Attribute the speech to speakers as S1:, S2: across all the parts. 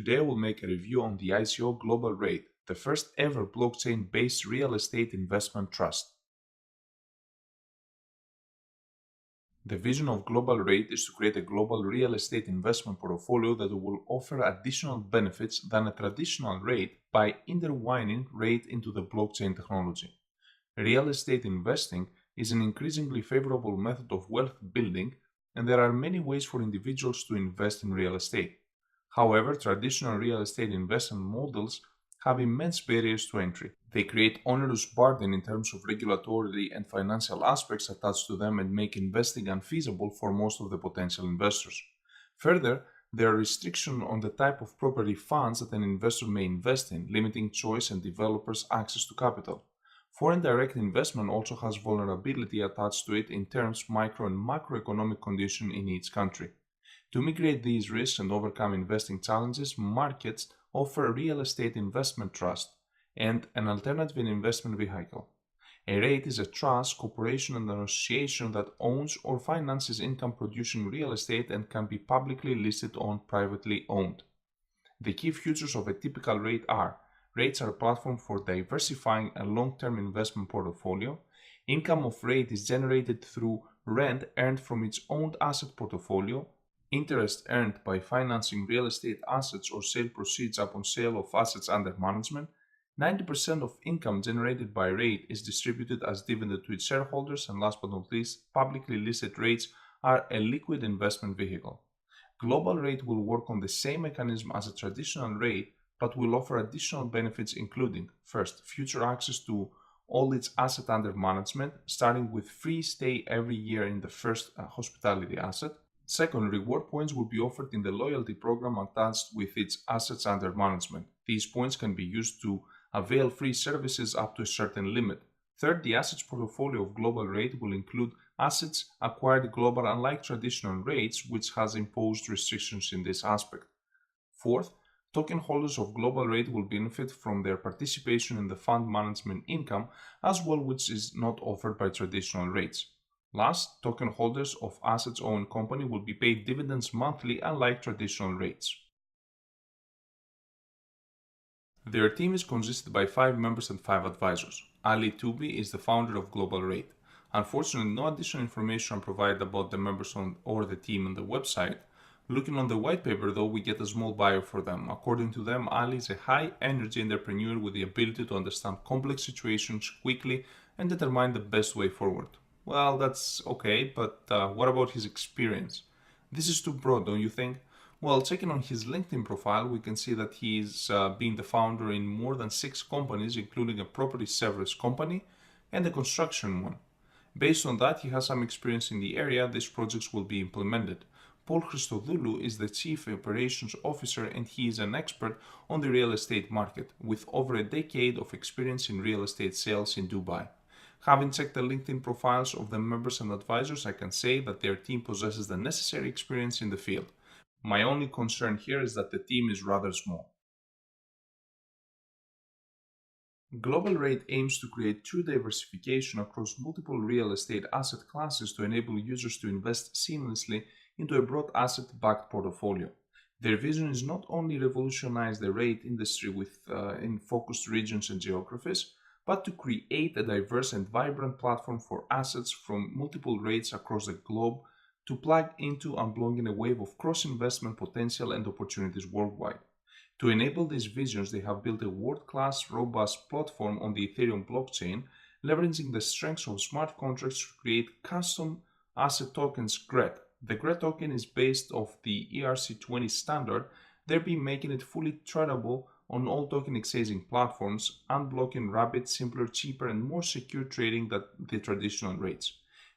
S1: Today we'll make a review on the ICO GlobalREIT, the first ever blockchain-based real estate investment trust. The vision of GlobalREIT is to create a global real estate investment portfolio that will offer additional benefits than a traditional REIT by intertwining REIT into the blockchain technology. Real estate investing is an increasingly favorable method of wealth building, and there are many ways for individuals to invest in real estate. However, traditional real estate investment models have immense barriers to entry. They create onerous burden in terms of regulatory and financial aspects attached to them and make investing unfeasible for most of the potential investors. Further, there are restrictions on the type of property funds that an investor may invest in, limiting choice and developers' access to capital. Foreign direct investment also has vulnerability attached to it in terms of micro and macroeconomic conditions in each country. To mitigate these risks and overcome investing challenges, markets offer a real estate investment trust and an alternative investment vehicle. A REIT is a trust, corporation, and association that owns or finances income-producing real estate and can be publicly listed or privately owned. The key features of a typical REIT are: REITs are a platform for diversifying a long-term investment portfolio. Income of REIT is generated through rent earned from its owned asset portfolio, interest earned by financing real estate assets or sale proceeds upon sale of assets under management. 90% of income generated by REIT is distributed as dividend to its shareholders, and last but not least, publicly listed REITs are a liquid investment vehicle. GlobalREIT will work on the same mechanism as a traditional REIT, but will offer additional benefits including: first, future access to all its assets under management, starting with free stay every year in the first hospitality asset. Second, reward points will be offered in the loyalty program attached with its assets under management. These points can be used to avail free services up to a certain limit. Third, the assets portfolio of GlobalREIT will include assets acquired global, unlike traditional REITs, which has imposed restrictions in this aspect. Fourth, token holders of GlobalREIT will benefit from their participation in the fund management income as well, which is not offered by traditional REITs. Last, token holders of assets-owned company will be paid dividends monthly, unlike traditional REITs. Their team is consisted by 5 members and 5 advisors. Ali Toubi is the founder of GlobalREIT. Unfortunately, no additional information are provided about the members or the team on the website. Looking on the white paper, though, we get a small bio for them. According to them, Ali is a high-energy entrepreneur with the ability to understand complex situations quickly and determine the best way forward. Well, that's okay, but what about his experience? This is too broad, don't you think? Well, checking on his LinkedIn profile, we can see that he's been the founder in more than 6 companies, including a property service company and a construction one. Based on that, he has some experience in the area these projects will be implemented. Paul Christodoulou is the Chief Operations Officer, and he is an expert on the real estate market, with over a decade of experience in real estate sales in Dubai. Having checked the LinkedIn profiles of the members and advisors, I can say that their team possesses the necessary experience in the field. My only concern here is that the team is rather small. GlobalREIT aims to create true diversification across multiple real estate asset classes to enable users to invest seamlessly into a broad asset-backed portfolio. Their vision is not only revolutionize the REIT industry in focused regions and geographies, but to create a diverse and vibrant platform for assets from multiple REITs across the globe to plug into and belong in a wave of cross-investment potential and opportunities worldwide. To enable these visions, they have built a world-class, robust platform on the Ethereum blockchain, leveraging the strengths of smart contracts to create custom asset tokens GRET. The GRET token is based off the ERC20 standard, thereby making it fully tradable on all token exchanging platforms, unblocking rapid, simpler, cheaper, and more secure trading than the traditional REITs.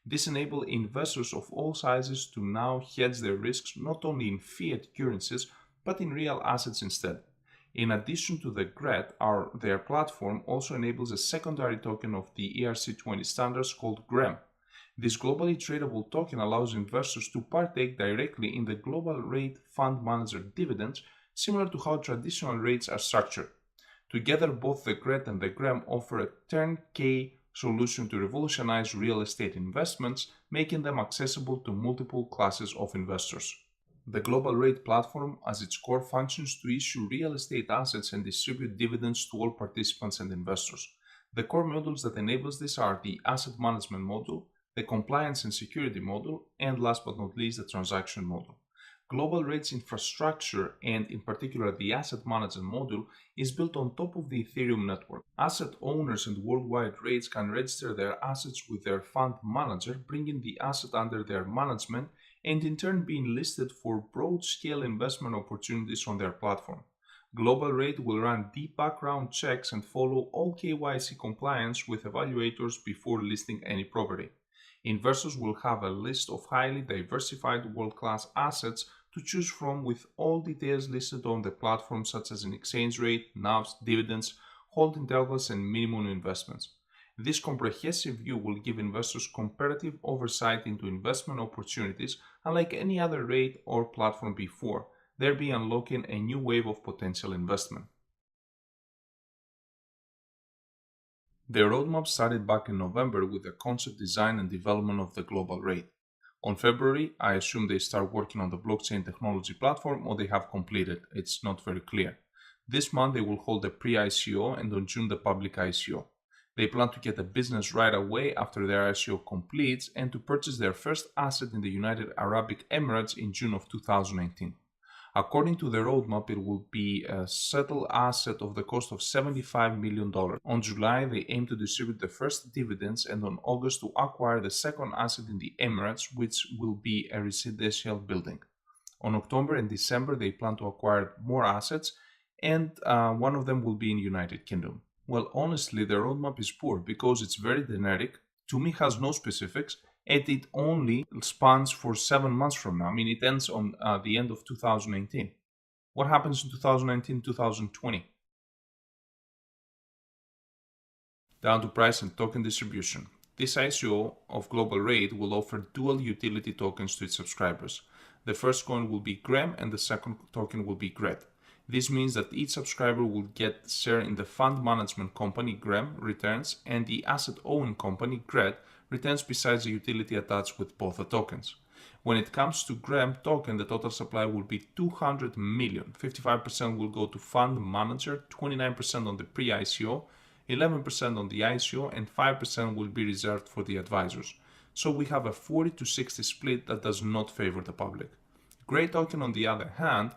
S1: This enables investors of all sizes to now hedge their risks not only in fiat currencies, but in real assets instead. In addition to the GRET, their platform also enables a secondary token of the ERC20 standards called GREM. This globally tradable token allows investors to partake directly in the GlobalREIT fund manager dividends, similar to how traditional REITs are structured. Together, both the GRET and the GREM offer a turnkey solution to revolutionize real estate investments, making them accessible to multiple classes of investors. The GlobalREIT platform as its core functions to issue real estate assets and distribute dividends to all participants and investors. The core modules that enables this are the asset management module, the compliance and security module, and last but not least, the transaction module. GlobalREIT's infrastructure, and in particular the asset management module, is built on top of the Ethereum network. Asset owners and worldwide REITs can register their assets with their fund manager, bringing the asset under their management, and in turn being listed for broad-scale investment opportunities on their platform. GlobalREIT will run deep background checks and follow all KYC compliance with evaluators before listing any property. Investors will have a list of highly diversified world-class assets to choose from, with all details listed on the platform such as an exchange rate, NAVs, dividends, hold intervals, and minimum investments. This comprehensive view will give investors comparative oversight into investment opportunities unlike any other REIT or platform before, thereby unlocking a new wave of potential investment. The roadmap started back in November with the concept design and development of the GlobalREIT. On February, I assume they start working on the blockchain technology platform, or they have completed. It's not very clear. This month they will hold a pre-ICO, and on June the public ICO. They plan to get a business right away after their ICO completes and to purchase their first asset in the United Arab Emirates in June of 2019. According to the roadmap, it will be a settled asset of the cost of $75 million. On July, they aim to distribute the first dividends, and on August to acquire the second asset in the Emirates, which will be a residential building. On October and December, they plan to acquire more assets, and one of them will be in United Kingdom. Well, honestly, the roadmap is poor because it's very generic, to me has no specifics, and it only spans for 7 months from now. I mean, it ends on the end of 2019. What happens in 2019-2020? Down to price and token distribution. This ICO of GlobalREIT will offer dual utility tokens to its subscribers. The first coin will be GREM and the second token will be GRET. This means that each subscriber will get share in the fund management company GREM returns and the asset owning company GRET returns, besides the utility attached with both the tokens. When it comes to GREM token, the total supply will be 200 million. 55% will go to fund manager, 29% on the pre-ICO, 11% on the ICO, and 5% will be reserved for the advisors. So we have a 40-60 split that does not favor the public. GRET token, on the other hand,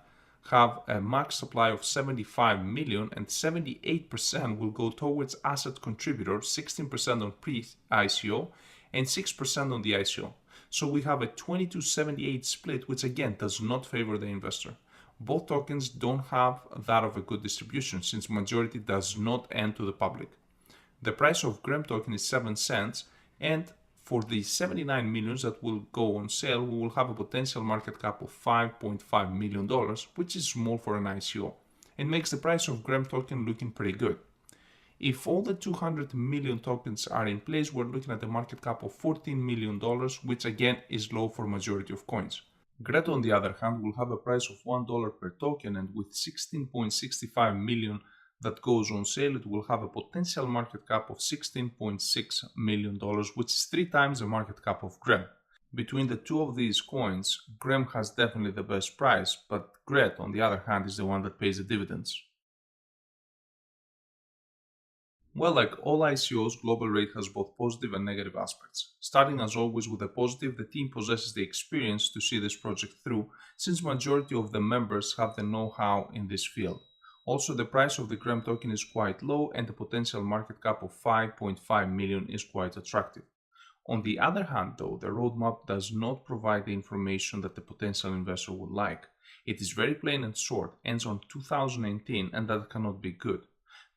S1: have a max supply of 75 million, and 78% will go towards asset contributors, 16% on pre-ICO and 6% on the ICO. So we have a 20-78 split, which again does not favor the investor. Both tokens don't have that of a good distribution, since majority does not end to the public. The price of GREM token is 7 cents, and for the 79 millions that will go on sale, we will have a potential market cap of $5.5 million, which is small for an ICO, and makes the price of GREM token looking pretty good. If all the 200 million tokens are in place, we're looking at a market cap of $14 million, which again is low for majority of coins. GRET, on the other hand, will have a price of $1 per token, and with 16.65 million that goes on sale, it will have a potential market cap of $16.6 million, which is 3 times the market cap of GREM. Between the two of these coins, GREM has definitely the best price, but GRET, on the other hand, is the one that pays the dividends. Well, like all ICOs, GlobalREIT has both positive and negative aspects. Starting as always with the positive, the team possesses the experience to see this project through, since majority of the members have the know-how in this field. Also, the price of the GREM token is quite low, and the potential market cap of 5.5 million is quite attractive. On the other hand, though, the roadmap does not provide the information that the potential investor would like. It is very plain and short, ends on 2019, and that cannot be good.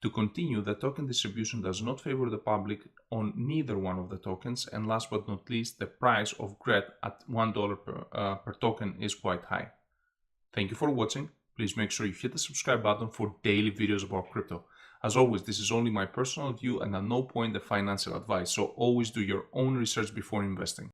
S1: To continue, the token distribution does not favor the public on neither one of the tokens, and last but not least, the price of GRET at $1 per token is quite high. Thank you for watching. Please make sure you hit the subscribe button for daily videos about crypto. As always, this is only my personal view and at no point the financial advice, so always do your own research before investing.